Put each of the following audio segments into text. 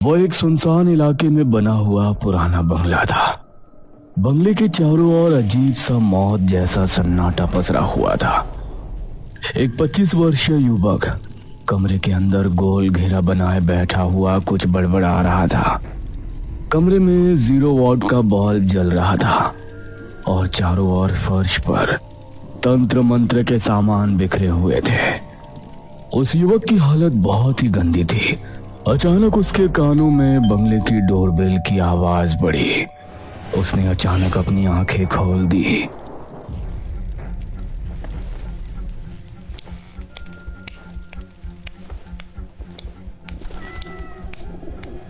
वो एक सुनसान इलाके में बना हुआ पुराना बंगला था। बंगले के चारों ओर अजीब सा मौत जैसा सन्नाटा पसरा हुआ था। एक 25 वर्षीय युवक कमरे के अंदर गोल घेरा बनाए बैठा हुआ कुछ बड़बड़ा रहा था। कमरे में 0 वॉट का बल्ब जल रहा था और चारों ओर फर्श पर तंत्र मंत्र के सामान बिखरे हुए थे। उस युवक की हालत बहुत ही गंदी थी। अचानक उसके कानों में बंगले की डोरबेल की आवाज बढ़ी। उसने अचानक अपनी आंखें खोल दी।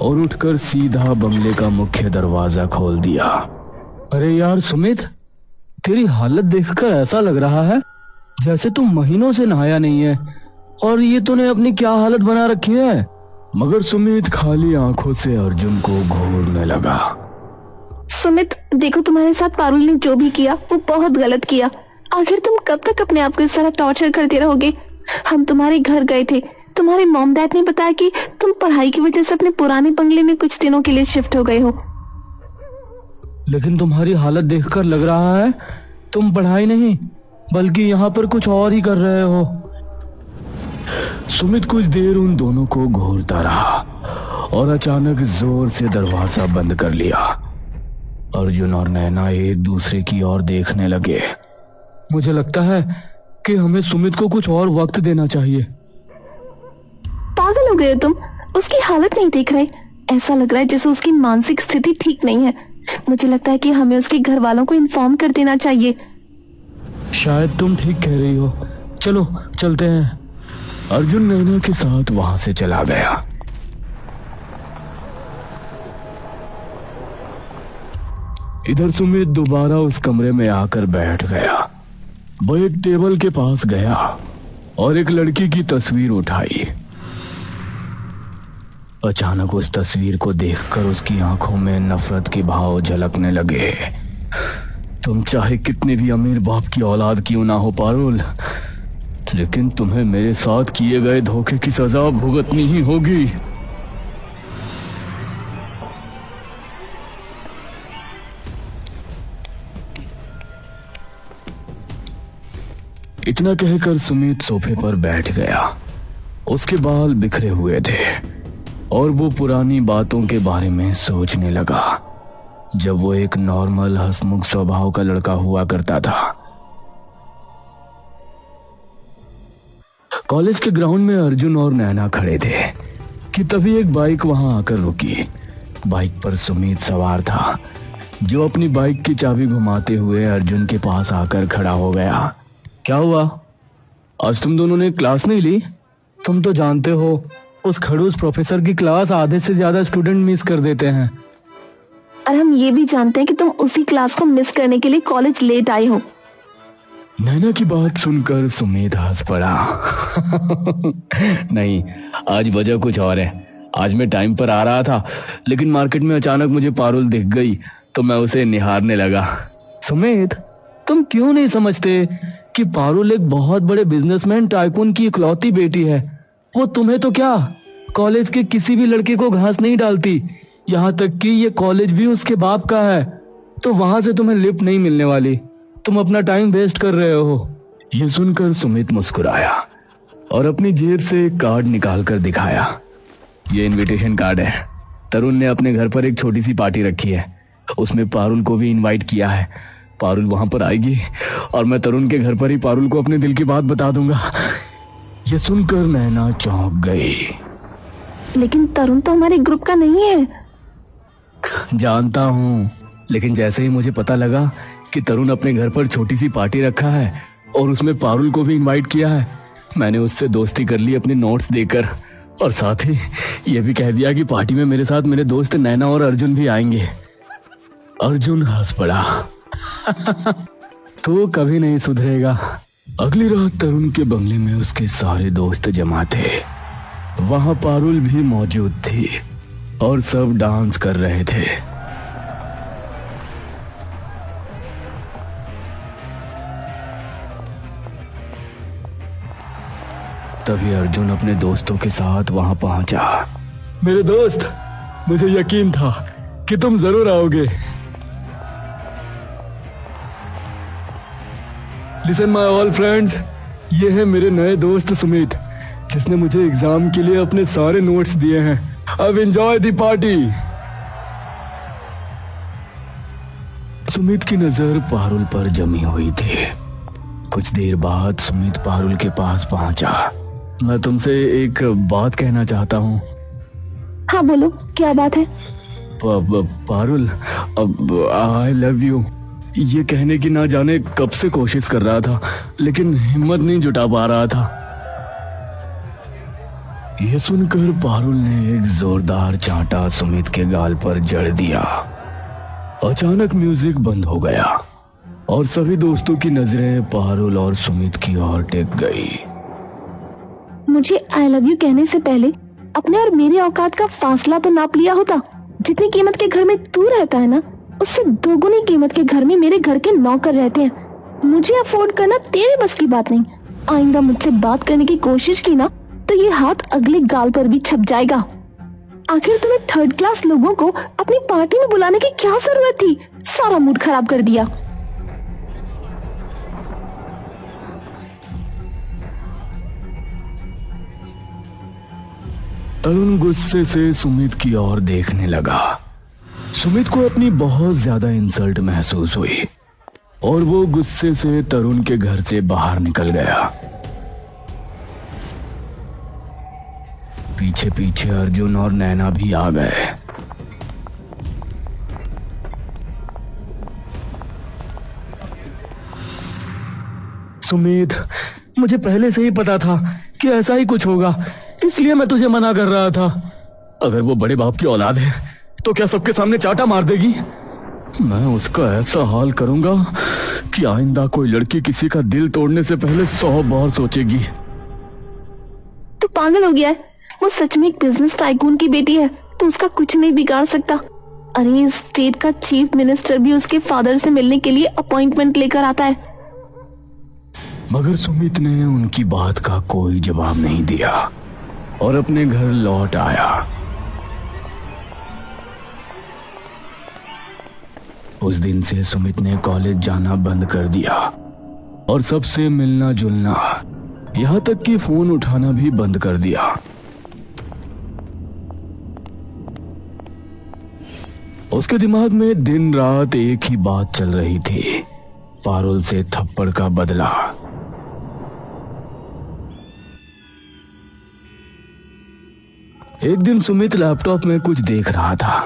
और उठकर सीधा बंगले का मुख्य दरवाजा खोल दिया। अरे यार सुमित, तेरी हालत देखकर ऐसा लग रहा है जैसे तू महीनों से नहाया नहीं है। और ये तूने अपनी क्या हालत बना रखी है। मगर सुमित खाली आंखों से अर्जुन को घूरने लगा। सुमित देखो, तुम्हारे साथ पारुल ने जो भी किया वो बहुत गलत किया। आखिर तुम कब तक अपने आप को इस तरह टॉर्चर करते रहोगे। हम तुम्हारे घर गए थे, तुम्हारे मॉम डैड ने बताया कि तुम पढ़ाई की वजह से अपने पुराने बंगले में कुछ दिनों के लिए शिफ्ट हो गए हो। लेकिन तुम्हारी हालत देखकर लग रहा है तुम पढ़ाई नहीं बल्कि यहाँ पर कुछ और ही कर रहे हो। सुमित कुछ देर उन दोनों को घूरता रहा और अचानक जोर से दरवाजा बंद कर लिया। अर्जुन और नैना एक दूसरे की ओर देखने लगे। मुझे लगता है कि हमें सुमित को कुछ और वक्त देना चाहिए। पागल हो गए हो तुम, उसकी हालत नहीं देख रहे। ऐसा लग रहा है जैसे उसकी मानसिक स्थिति ठीक नहीं है। मुझे लगता है कि हमें उसके घर वालों को इन्फॉर्म कर देना चाहिए। शायद तुम ठीक कह रही हो, चलो चलते हैं। अर्जुन नैना के साथ वहां से चला गया। इधर सुमित दोबारा उस कमरे में आकर बैठ गया। वो एक टेबल के पास गया और एक लड़की की तस्वीर उठाई। अचानक उस तस्वीर को देखकर उसकी आंखों में नफरत के भाव झलकने लगे। तुम चाहे कितने भी अमीर बाप की औलाद क्यों ना हो पारुल, लेकिन तुम्हें मेरे साथ किए गए धोखे की सजा भुगतनी ही होगी। इतना कहकर सुमित सोफे पर बैठ गया। उसके बाल बिखरे हुए थे और वो पुरानी बातों के बारे में सोचने लगा जब वो एक नॉर्मल हंसमुख स्वभाव का लड़का हुआ करता था। कॉलेज के ग्राउंड में अर्जुन और नैना खड़े थे कि तभी एक बाइक वहां आकर रुकी। बाइक पर सुमित सवार था, जो अपनी बाइक की चाबी घुमाते हुए अर्जुन के पास आकर खड़ा हो गया। क्या हुआ, आज तुम दोनों ने क्लास नहीं ली? तुम तो जानते हो उस खड़ूस प्रोफेसर की क्लास आधे से ज्यादा स्टूडेंट मिस कर देते हैं। और हम ये भी जानते हैं कि तुम उसी क्लास को मिस करने के लिए कॉलेज लेट आए हो। नैना की बात सुनकर सुमित हंस पड़ा। नहीं, आज वजह कुछ और है। आज मैं टाइम पर आ रहा था, लेकिन मार्केट में अचानक मुझे पारुल दिख गई तो मैं उसे निहारने लगा। सुमित, तुम क्यों नहीं समझते कि पारुल एक बहुत बड़े बिजनेसमैन टाइकून की इकलौती बेटी है। वो तुम्हें तो क्या, कॉलेज के किसी भी लड़के को घास नहीं डालती। यहाँ तक कि ये कॉलेज भी उसके बाप का है, तो वहां से तुम्हें लिफ्ट नहीं मिलने वाली। तुम अपना टाइम वेस्ट कर रहे हो। ये सुनकर सुमित मुस्कुराया और अपनी जेब से एक कार्ड निकाल कर दिखाया। ये इनविटेशन कार्ड है। तरुण ने अपने घर पर एक छोटी सी पार्टी रखी है, उसमें पारुल को भी इनवाइट किया है। पारुल वहां पर आएगी और मैं तरुण के घर पर ही पारुल को अपने दिल की बात बता दूंगा। ये सुनकर नैना चौंक गई। लेकिन तरुण तो हमारे ग्रुप का नहीं है। जानता हूँ, लेकिन जैसे ही मुझे पता लगा कि तरुण अपने घर पर छोटी सी पार्टी रखा है और उसमें पारुल को भी इनवाइट किया है, मैंने उससे दोस्ती कर ली अपने नोट्स देकर, और साथ ही ये भी कह दिया कि पार्टी में मेरे साथ मेरे दोस्त नैना और अर्जुन भी आएंगे। अर्जुन हंस पड़ा। तो कभी नहीं सुधरेगा। अगली रात तरुण के बंगले में उसके सारे दोस्त जमा थे। वहां पारुल भी मौजूद थी और सब डांस कर रहे थे। तभी अर्जुन अपने दोस्तों के साथ वहां पहुंचा। मेरे दोस्त, मुझे यकीन था कि तुम जरूर आओगे। लिसन माय ऑल फ्रेंड्स, ये है मेरे नए दोस्त सुमित, जिसने मुझे एग्जाम के लिए अपने सारे नोट्स दिए हैं। अब एंजॉय द पार्टी। सुमित की नजर पारुल पर जमी हुई थी। कुछ देर बाद सुमित पारुल के पास पहुंचा। मैं तुमसे एक बात कहना चाहता हूँ। हाँ बोलो, क्या बात है? पारुल, अब आई लव यू ये कहने की ना जाने कब से कोशिश कर रहा था, लेकिन हिम्मत नहीं जुटा पा रहा था। यह सुनकर पारुल ने एक जोरदार चांटा सुमित के गाल पर जड़ दिया। अचानक म्यूजिक बंद हो गया और सभी दोस्तों की नजरें पारुल और सुमित की ओर टिक गई। मुझे आई लव यू कहने से पहले अपने और मेरे औकात का फासला तो नाप लिया होता। जितनी कीमत के घर में तू रहता है ना, उससे दोगुनी कीमत के घर में मेरे घर के नौकर रहते हैं। मुझे अफोर्ड करना तेरे बस की बात नहीं। आइंदा मुझसे बात करने की कोशिश की ना तो ये हाथ अगले गाल पर भी छप जाएगा। आखिर तुम्हें थर्ड क्लास लोगों को अपनी पार्टी में बुलाने की क्या जरूरत थी? सारा मूड खराब कर दिया। तरुण गुस्से से सुमित की ओर देखने लगा। सुमित को अपनी बहुत ज्यादा इंसल्ट महसूस हुई और वो गुस्से से तरुण के घर से बाहर निकल गया। पीछे पीछे अर्जुन और नैना भी आ गए। सुमित, मुझे पहले से ही पता था कि ऐसा ही कुछ होगा, इसलिए मैं तुझे मना कर रहा था। अगर वो बड़े बाप की औलाद है तो क्या सबके सामने चाटा मार देगी? मैं उसका ऐसा हाल करूंगा कि आइंदा कोई लड़की किसी का दिल तोड़ने से पहले 100 बार सोचेगी। तू पागल हो गया है? वो सच में एक बिजनेस टाइकून की बेटी है, तो उसका कुछ नहीं बिगाड़ सकता। अरे इस स्टेट का चीफ मिनिस्टर भी उसके फादर से मिलने के लिए अपॉइंटमेंट लेकर आता है। मगर सुमित ने उनकी बात का कोई जवाब नहीं दिया और अपने घर लौट आया। उस दिन से सुमित ने कॉलेज जाना बंद कर दिया और सबसे मिलना जुलना, यहां तक कि फोन उठाना भी बंद कर दिया। उसके दिमाग में दिन रात एक ही बात चल रही थी, पारुल से थप्पड़ का बदला। एक दिन सुमित लैपटॉप में कुछ देख रहा था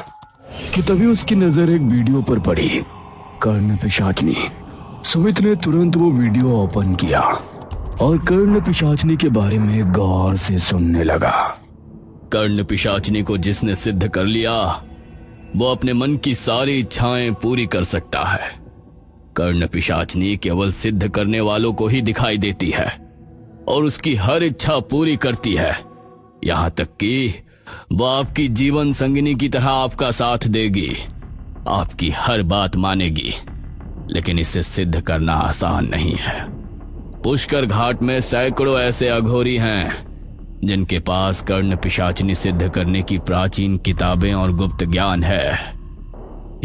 कि तभी उसकी नजर एक वीडियो पर पड़ी, कर्ण पिशाचनी। सुमित ने तुरंत वो वीडियो ओपन किया और कर्ण पिशाचनी के बारे में गौर से सुनने लगा। कर्ण पिशाचनी को जिसने सिद्ध कर लिया वो अपने मन की सारी इच्छाएं पूरी कर सकता है। कर्ण पिशाचनी केवल सिद्ध करने वालों को ही दिखाई देती है और उसकी हर इच्छा पूरी करती है, यहां तक कि वो आपकी जीवन संगिनी की तरह आपका साथ देगी, आपकी हर बात मानेगी। लेकिन इसे सिद्ध करना आसान नहीं है। पुष्कर घाट में सैकड़ों ऐसे अघोरी हैं जिनके पास कर्ण पिशाचनी सिद्ध करने की प्राचीन किताबें और गुप्त ज्ञान है।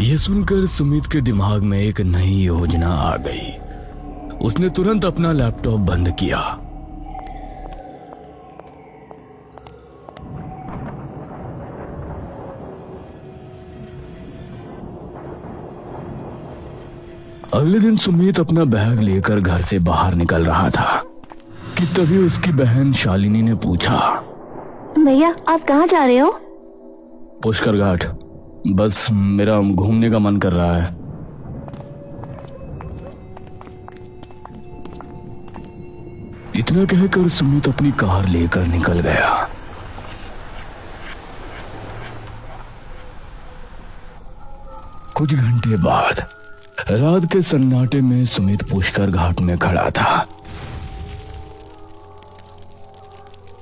यह सुनकर सुमित के दिमाग में एक नई योजना आ गई। उसने तुरंत अपना लैपटॉप बंद किया। अगले दिन सुमित अपना बैग लेकर घर से बाहर निकल रहा था कि तभी उसकी बहन शालिनी ने पूछा, भैया आप कहाँ जा रहे हो? पुष्कर घाट, बस मेरा घूमने का मन कर रहा है। इतना कहकर सुमित अपनी कार लेकर निकल गया। कुछ घंटे बाद रात के सन्नाटे में सुमित पुष्कर घाट में खड़ा था।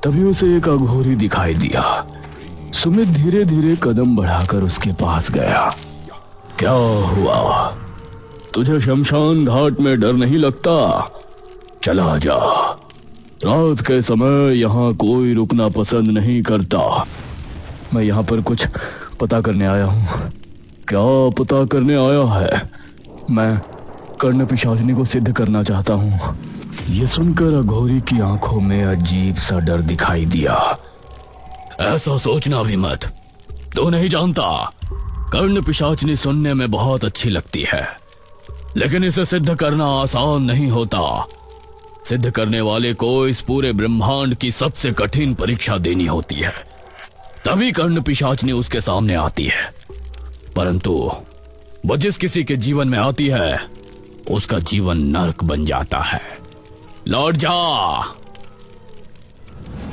तभी उसे एक अघोरी दिखाई दिया। सुमित धीरे धीरे कदम बढ़ाकर उसके पास गया। क्या हुआ? तुझे शमशान घाट में डर नहीं लगता? चला जा। रात के समय यहाँ कोई रुकना पसंद नहीं करता। मैं यहाँ पर कुछ पता करने आया हूँ। क्या पता करने आया है? मैं कर्ण पिशाचिनी को सिद्ध करना चाहता हूँ। ये सुनकर अघोरी की आंखों में अजीब सा डर दिखाई दिया। ऐसा सोचना भी मत, तू नहीं जानता, कर्ण पिशाचिनी सुनने में बहुत अच्छी लगती है, लेकिन इसे सिद्ध करना आसान नहीं होता। सिद्ध करने वाले को इस पूरे ब्रह्मांड की सबसे कठिन परीक्षा देनी होती है, तभी कर्ण पिशाचिनी उसके सामने आती है। परंतु वो जिस किसी के जीवन में आती है उसका जीवन नरक बन जाता है। लौट जा।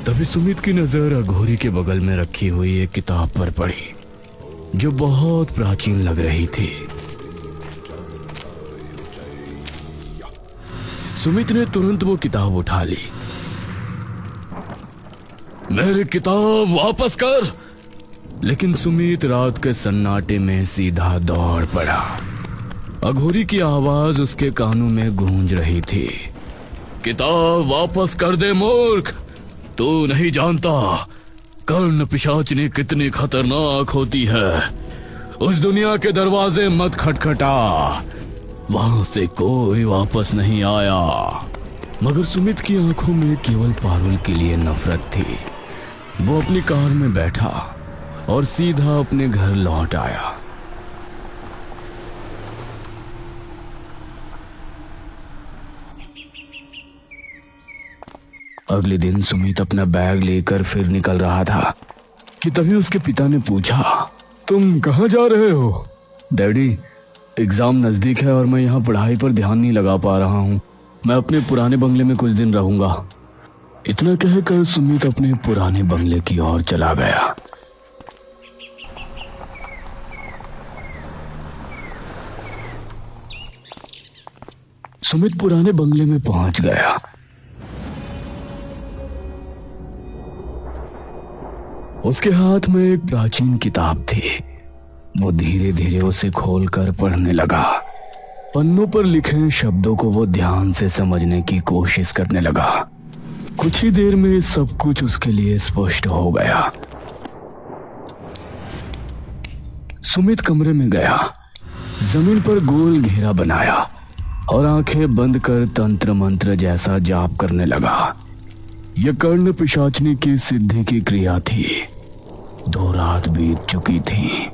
तभी सुमित की नजर अघोरी के बगल में रखी हुई एक किताब पर पड़ी जो बहुत प्राचीन लग रही थी। सुमित ने तुरंत वो किताब उठा ली। मेरी किताब वापस कर। लेकिन सुमित रात के सन्नाटे में सीधा दौड़ पड़ा। अघोरी की आवाज उसके कानों में गूंज रही थी। किताब वापस कर दे मूर्ख, तू नहीं जानता कर्ण पिशाचिनी कितनी खतरनाक होती है। उस दुनिया के दरवाजे मत खटखटा, वहां से कोई वापस नहीं आया। मगर सुमित की आंखों में केवल पारुल के लिए नफरत थी। वो अपनी कार में बैठा और सीधा अपने घर लौट आया। अगले दिन सुमित अपना बैग लेकर फिर निकल रहा था कि तभी उसके पिता ने पूछा, तुम कहाँ जा रहे हो? डैडी, एग्जाम नजदीक है और मैं यहाँ पढ़ाई पर ध्यान नहीं लगा पा रहा हूँ। मैं अपने पुराने बंगले में कुछ दिन रहूंगा। इतना कहकर सुमित अपने पुराने बंगले की ओर चला गया। सुमित पुराने बंगले में पहुंच गया। उसके हाथ में एक प्राचीन किताब थी। वो धीरे धीरे उसे खोलकर पढ़ने लगा। पन्नों पर लिखे शब्दों को वो ध्यान से समझने की कोशिश करने लगा। कुछ ही देर में सब कुछ उसके लिए स्पष्ट हो गया। सुमित कमरे में गया, जमीन पर गोल घेरा बनाया और आंखें बंद कर तंत्र मंत्र जैसा जाप करने लगा। यह कर्ण पिशाचिनी की सिद्धि की क्रिया थी। 2 रात बीत चुकी थी।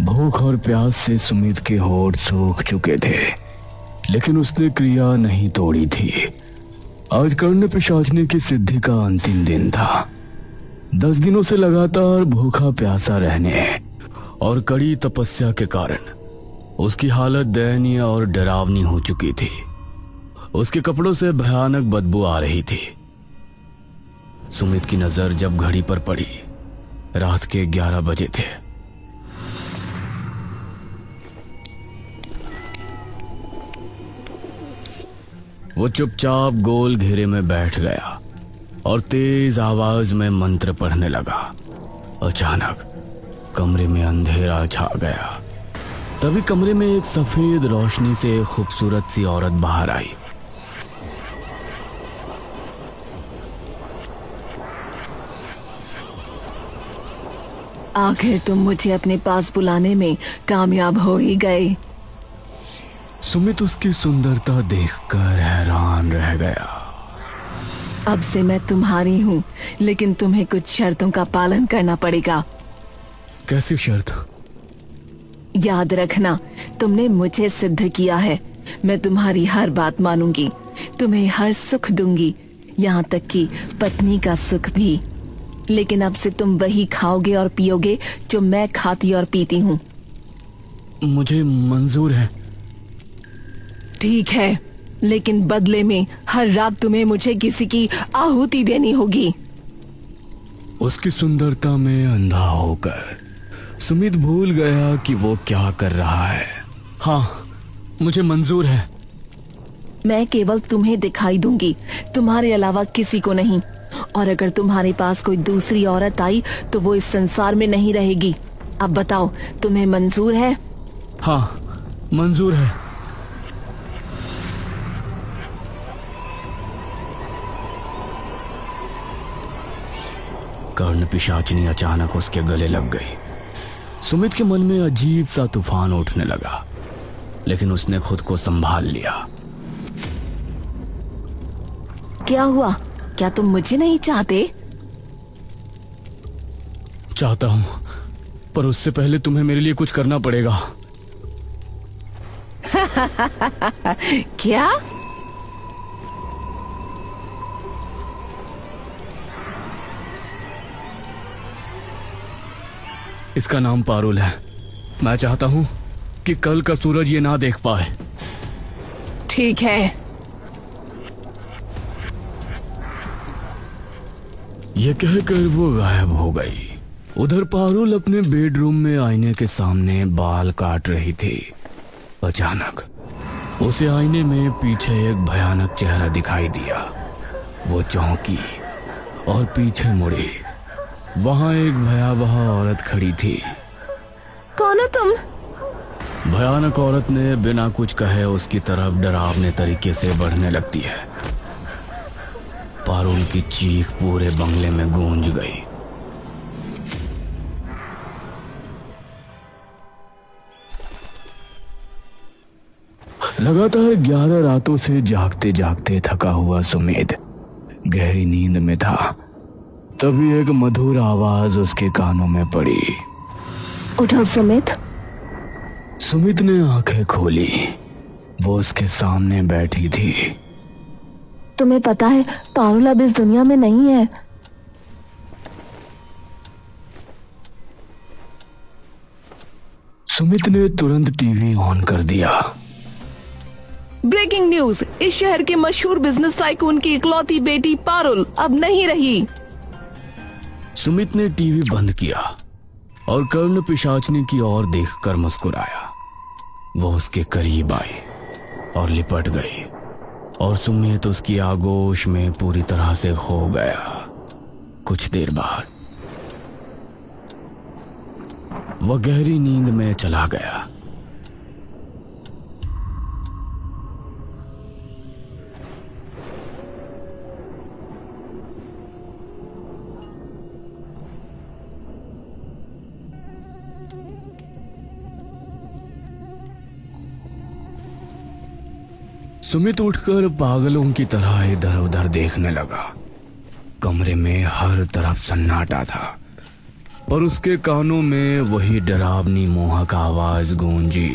भूख और प्यास से सुमित के होठ सूख चुके थे, लेकिन उसने क्रिया नहीं तोड़ी थी। आज कर्ण पिशाचिनी की सिद्धि का अंतिम दिन था। 10 दिनों से लगातार भूखा प्यासा रहने और कड़ी तपस्या के कारण उसकी हालत दयनीय और डरावनी हो चुकी थी। उसके कपड़ों से भयानक बदबू आ रही थी। सुमित की नजर जब घड़ी पर पड़ी, रात के 11 बजे थे। वो चुपचाप गोल घेरे में बैठ गया और तेज आवाज में मंत्र पढ़ने लगा। अचानक कमरे में अंधेरा छा गया। तभी कमरे में एक सफेद रोशनी से एक खूबसूरत सी औरत बाहर आई। आखिर तुम मुझे अपने पास बुलाने में कामयाब हो ही गए। सुमित उसकी सुंदरता देखकर हैरान रह गया। अब से मैं तुम्हारी हूँ, लेकिन तुम्हें कुछ शर्तों का पालन करना पड़ेगा। कैसी शर्त? याद रखना, तुमने मुझे सिद्ध किया है। मैं तुम्हारी हर बात मानूंगी, तुम्हें हर सुख दूंगी, यहाँ तक कि पत्नी का सुख भी। लेकिन अब से तुम वही खाओगे और पियोगे जो मैं खाती और पीती हूँ। मुझे मंजूर है। ठीक है, लेकिन बदले में हर रात तुम्हें मुझे किसी की आहुति देनी होगी। उसकी सुंदरता में अंधा होकर सुमित भूल गया कि वो क्या कर रहा है। हाँ, मुझे मंजूर है। मैं केवल तुम्हें दिखाई दूंगी, तुम्हारे अलावा किसी को नहीं। और अगर तुम्हारे पास कोई दूसरी औरत आई तो वो इस संसार में नहीं रहेगी। अब बताओ, तुम्हें मंजूर है? हाँ, मंजूर है। कर्ण पिशाचिनी अचानक उसके गले लग गई। सुमित के मन में अजीब सा तूफान उठने लगा, लेकिन उसने खुद को संभाल लिया। क्या हुआ? क्या तुम मुझे नहीं चाहते? चाहता हूं, पर उससे पहले तुम्हें मेरे लिए कुछ करना पड़ेगा। क्या? इसका नाम पारुल है। मैं चाहता हूं कि कल का सूरज ये ना देख पाए। ठीक है। ये कहकर वो गायब हो गई। उधर पारुल अपने बेडरूम में आईने के सामने बाल काट रही थी। अचानक उसे आईने में पीछे एक भयानक चेहरा दिखाई दिया। वो चौंकी और पीछे मुड़ी। वहां एक भयावह औरत खड़ी थी। कौन हो तुम? भयानक औरत ने बिना कुछ कहे उसकी तरफ डरावने तरीके से बढ़ने लगती है। पारुल की चीख पूरे बंगले में गूंज गई। लगातार 11 रातों से जागते जागते थका हुआ सुमित गहरी नींद में था। तभी एक मधुर आवाज उसके कानों में पड़ी। उठो सुमित। सुमित ने आंखें खोली। वो उसके सामने बैठी थी। तुम्हें पता है पारुल अब इस दुनिया में नहीं है। सुमित ने तुरंत टीवी ऑन कर दिया। Breaking news! इस शहर के मशहूर बिजनेस टाइकून की इकलौती बेटी पारुल अब नहीं रही। सुमित ने टीवी बंद किया और कर्ण पिशाचनी की ओर देखकर मुस्कुराया। वो उसके करीब आई और लिपट गई और सुमित उसकी आगोश में पूरी तरह से खो गया। कुछ देर बाद वह गहरी नींद में चला गया। सुमित उठकर पागलों की तरह इधर उधर देखने लगा। कमरे में हर तरफ सन्नाटा था, पर उसके कानों में वही डरावनी मोहक आवाज गूंजी।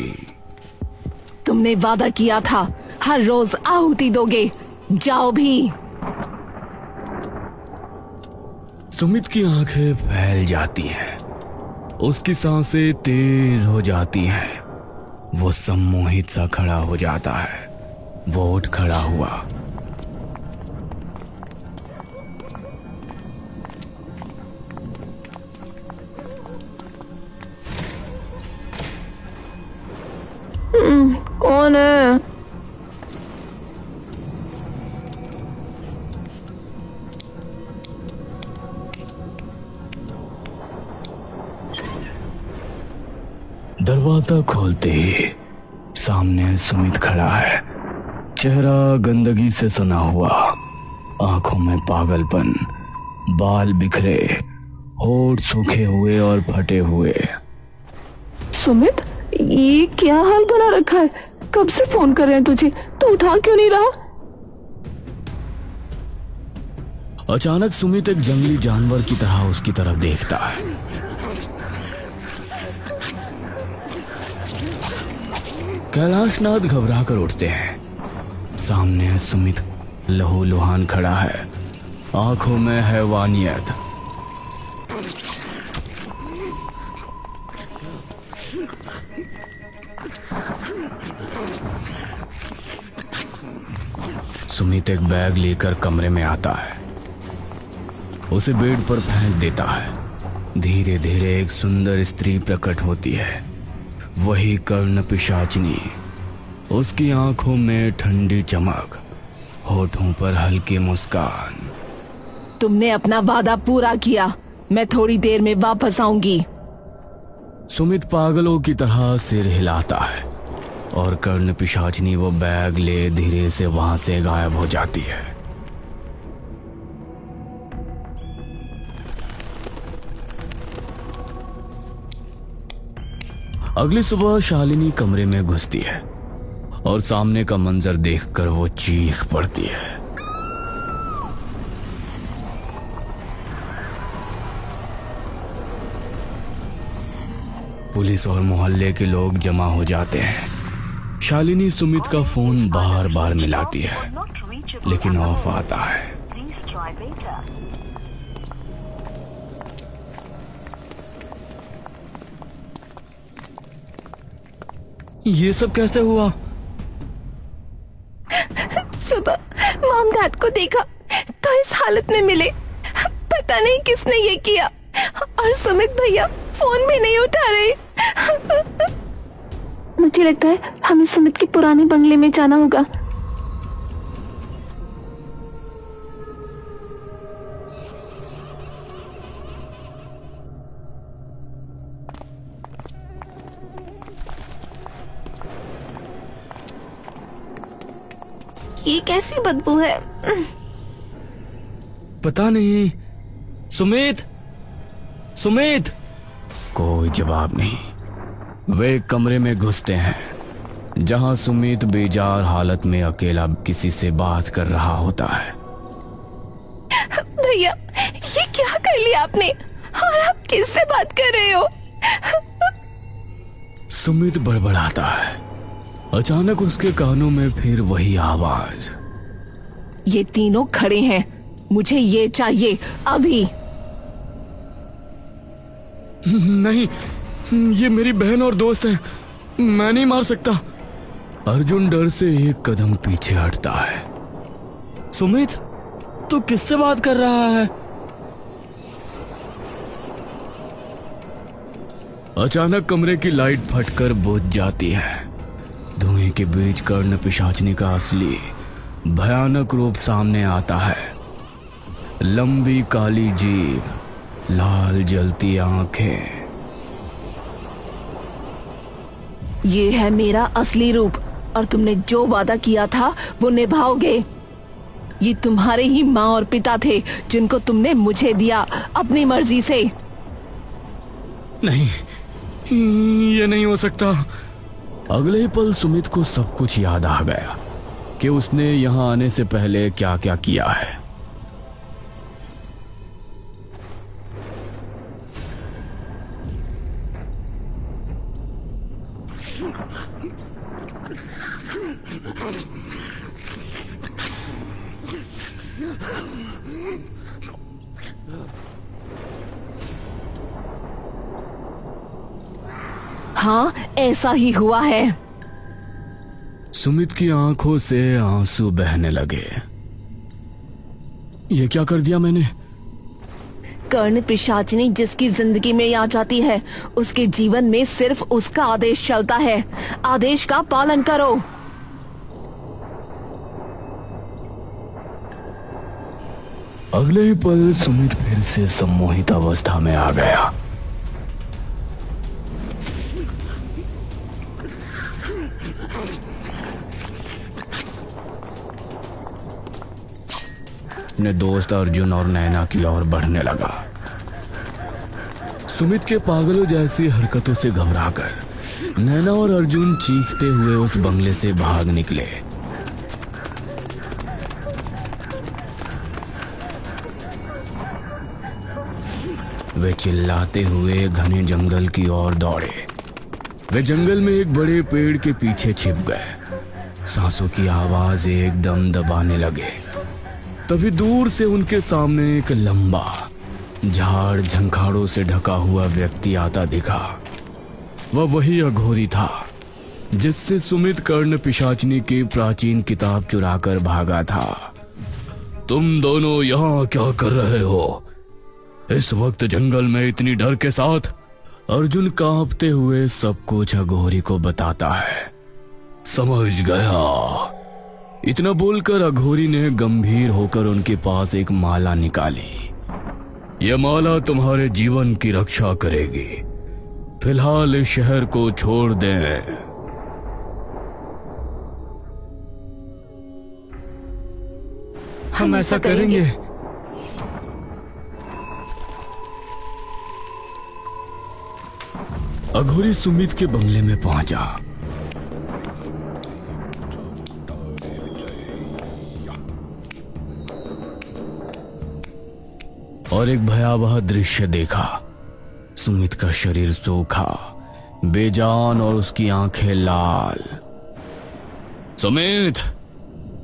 तुमने वादा किया था हर रोज आहुति दोगे, जाओ भी। सुमित की आंखें फैल जाती हैं, उसकी सांसें तेज हो जाती हैं। वो सम्मोहित सा खड़ा हो जाता है। वो उठ खड़ा हुआ। कौन है? दरवाजा खोलते ही सामने सुमित खड़ा है। चेहरा गंदगी से सना हुआ, आंखों में पागलपन, बाल बिखरे, होठ सूखे हुए और फटे हुए। सुमित, ये क्या हाल बना रखा है? कब से फोन कर रहे हैं तुझे, तू उठा क्यों नहीं रहा? अचानक सुमित एक जंगली जानवर की तरह उसकी तरफ देखता है। कैलाशनाथ घबरा कर उठते हैं। सामने सुमित लहूलुहान खड़ा है, आंखों में हैवानियत। सुमित एक बैग लेकर कमरे में आता है, उसे बेड पर फेंक देता है। धीरे धीरे एक सुंदर स्त्री प्रकट होती है, वही कर्ण पिशाचिनी। उसकी आंखों में ठंडी चमक, होठों पर हल्की मुस्कान। तुमने अपना वादा पूरा किया, मैं थोड़ी देर में वापस आऊंगी। सुमित पागलों की तरह सिर हिलाता है और कर्ण पिशाचिनी वो बैग ले धीरे से वहां से गायब हो जाती है। अगली सुबह शालिनी कमरे में घुसती है और सामने का मंजर देखकर वो चीख पड़ती है। पुलिस और मोहल्ले के लोग जमा हो जाते हैं। शालिनी सुमित का फोन बार बार मिलाती है लेकिन ऑफ आता है। ये सब कैसे हुआ? सुबह मॉम डैड को देखा तो इस हालत में मिले। पता नहीं किसने ये किया और सुमित भैया फोन भी नहीं उठा रहे। मुझे लगता है हमें सुमित के पुराने बंगले में जाना होगा। ये कैसी बदबू है? पता नहीं। सुमित, सुमित। कोई जवाब नहीं। वे एक कमरे में घुसते हैं जहां सुमित बेजार हालत में अकेला किसी से बात कर रहा होता है। भैया ये क्या कर लिया आपने और आप किससे बात कर रहे हो? सुमित बड़बड़ाता है। अचानक उसके कानों में फिर वही आवाज। ये तीनों खड़े हैं, मुझे ये चाहिए अभी। नहीं, ये मेरी बहन और दोस्त है, मैं नहीं मार सकता। अर्जुन डर से एक कदम पीछे हटता है। सुमित, तू किससे बात कर रहा है? अचानक कमरे की लाइट फटकर बुझ जाती है। धुएं के बीच कर्ण पिशाचनी का असली भयानक रूप सामने आता है। लंबी काली जीभ, लाल जलती आंखें। ये है मेरा असली रूप और तुमने जो वादा किया था वो निभाओगे। ये तुम्हारे ही माँ और पिता थे जिनको तुमने मुझे दिया अपनी मर्जी से। नहीं, ये नहीं हो सकता। अगले ही पल सुमित को सब कुछ याद आ गया कि उसने यहां आने से पहले क्या क्या किया है। हाँ, ऐसा ही हुआ है। सुमित की आंखों से आंसू बहने लगे। ये क्या कर दिया मैंने? कर्ण पिशाचिनी जिसकी जिंदगी में आ जाती है उसके जीवन में सिर्फ उसका आदेश चलता है। आदेश का पालन करो। अगले ही पल सुमित फिर से सम्मोहित अवस्था में आ गया। अपने दोस्त अर्जुन और नैना की ओर बढ़ने लगा। सुमित के पागलों जैसी हरकतों से घबराकर नैना और अर्जुन चीखते हुए उस बंगले से भाग निकले। वे चिल्लाते हुए घने जंगल की ओर दौड़े। वे जंगल में एक बड़े पेड़ के पीछे छिप गए। सांसों की आवाज एकदम दबाने लगे। तभी दूर से उनके सामने एक लंबा झाड़ झंखाड़ों से ढका हुआ व्यक्ति आता दिखा। वह वही अघोरी था जिससे सुमित कर्ण पिशाचिनी की प्राचीन किताब चुराकर भागा था। तुम दोनों यहाँ क्या कर रहे हो इस वक्त जंगल में इतनी डर के साथ? अर्जुन कांपते हुए सब कुछ अघोरी को बताता है। समझ गया। इतना बोलकर अघोरी ने गंभीर होकर उनके पास एक माला निकाली। यह माला तुम्हारे जीवन की रक्षा करेगी। फिलहाल इस शहर को छोड़ दें। हम ऐसा करेंगे। अघोरी सुमित के बंगले में पहुंचा। और एक भयावह दृश्य देखा। सुमित का शरीर सूखा, बेजान और उसकी आंखें लाल। सुमित,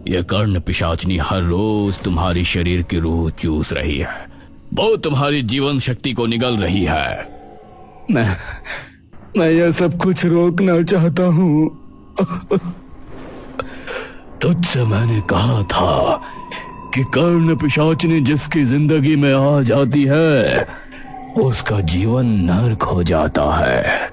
यह कर्ण पिशाचनी हर रोज तुम्हारी शरीर की रूह चूस रही है। वो तुम्हारी जीवन शक्ति को निगल रही है। मैं यह सब कुछ रोकना चाहता हूँ। तुझसे मैंने कहा था कि कर्ण पिशाचनी जिसकी जिंदगी में आ जाती है उसका जीवन नर्क हो जाता है।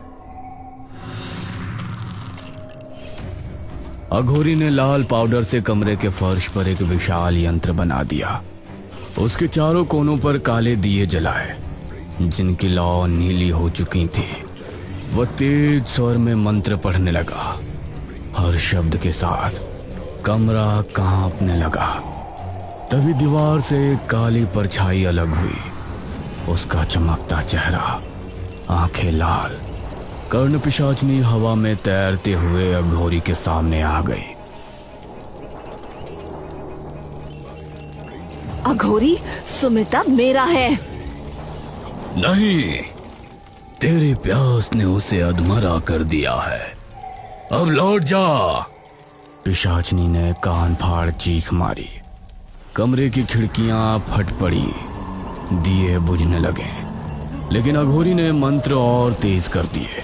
अघोरी ने लाल पाउडर से कमरे के फर्श पर एक विशाल यंत्र बना दिया। उसके चारों कोनों पर काले दिए जलाए जिनकी लौ नीली हो चुकी थी। वह तेज स्वर में मंत्र पढ़ने लगा। हर शब्द के साथ कमरा कांपने लगा। तभी दीवार से एक काली परछाई अलग हुई। उसका चमकता चेहरा, आंखें लाल, कर्ण पिशाचनी हवा में तैरते हुए अघोरी के सामने आ गई। अघोरी, सुमिता मेरा है। नहीं, तेरी प्यास ने उसे अधमरा कर दिया है। अब लौट जा। पिशाचनी ने कान फाड़ चीख मारी। कमरे की खिड़कियां फट पड़ी, दिए बुझने लगे। लेकिन अघोरी ने मंत्र और तेज कर दिए।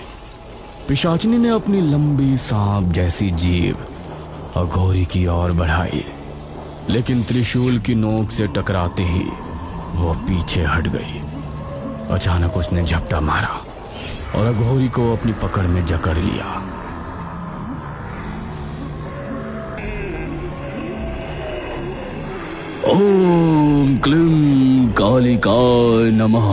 पिशाचनी ने अपनी लंबी सांप जैसी जीभ अघोरी की ओर बढ़ाई, लेकिन त्रिशूल की नोक से टकराते ही वो पीछे हट गई। अचानक उसने झपटा मारा और अघोरी को अपनी पकड़ में जकड़ लिया। ओम क्लीं कालिकाय नमः।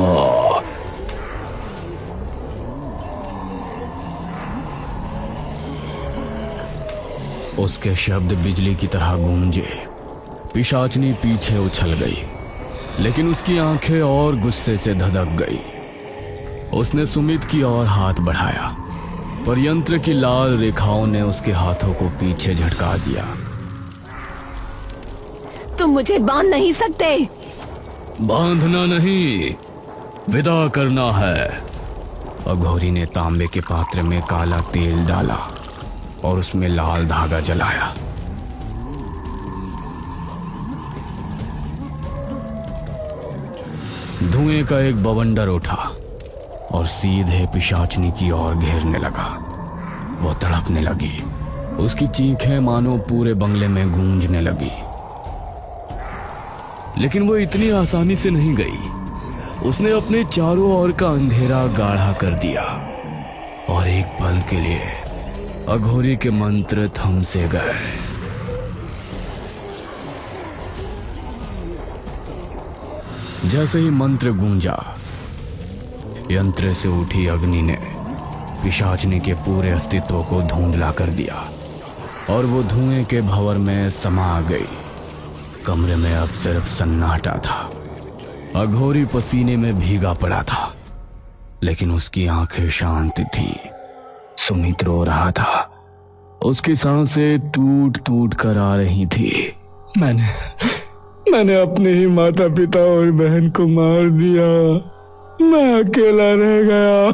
उसके शब्द बिजली की तरह गूंजे। पिशाचनी पीछे उछल गई, लेकिन उसकी आंखें और गुस्से से धधक गई। उसने सुमित की ओर हाथ बढ़ाया, पर यंत्र की लाल रेखाओं ने उसके हाथों को पीछे झटका दिया। तुम मुझे बांध नहीं सकते। बांधना नहीं, विदा करना है। अघोरी ने तांबे के पात्र में काला तेल डाला और उसमें लाल धागा जलाया। धुएं का एक बवंडर उठा और सीधे पिशाचनी की ओर घेरने लगा। वो तड़पने लगी। उसकी चीखें मानो पूरे बंगले में गूंजने लगी। लेकिन वो इतनी आसानी से नहीं गई। उसने अपने चारों ओर का अंधेरा गाढ़ा कर दिया और एक पल के लिए अघोरी के मंत्र थम से गए। जैसे ही मंत्र गूंजा, यंत्र से उठी अग्नि ने पिशाचनी के पूरे अस्तित्व को धुंधला कर दिया और वो धुएं के भंवर में समा गई। कमरे में अब सिर्फ सन्नाटा था। अघोरी पसीने में भीगा पड़ा था, लेकिन उसकी आंखें शांत थी। सुमित रो रहा था। उसकी सांसें टूट टूट कर आ रही थी। मैंने अपने ही माता पिता और बहन को मार दिया। मैं अकेला रह गया।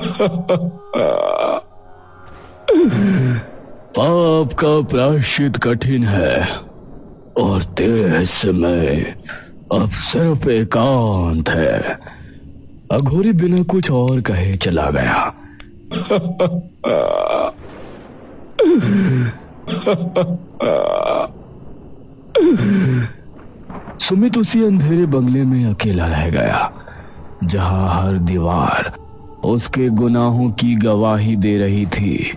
पाप का प्रायश्चित कठिन है और तेरे हिस्से में अब सिर्फ एकांत है। अघोरी बिना कुछ और कहे चला गया। सुमित उसी अंधेरे बंगले में अकेला रह गया, जहां हर दीवार उसके गुनाहों की गवाही दे रही थी।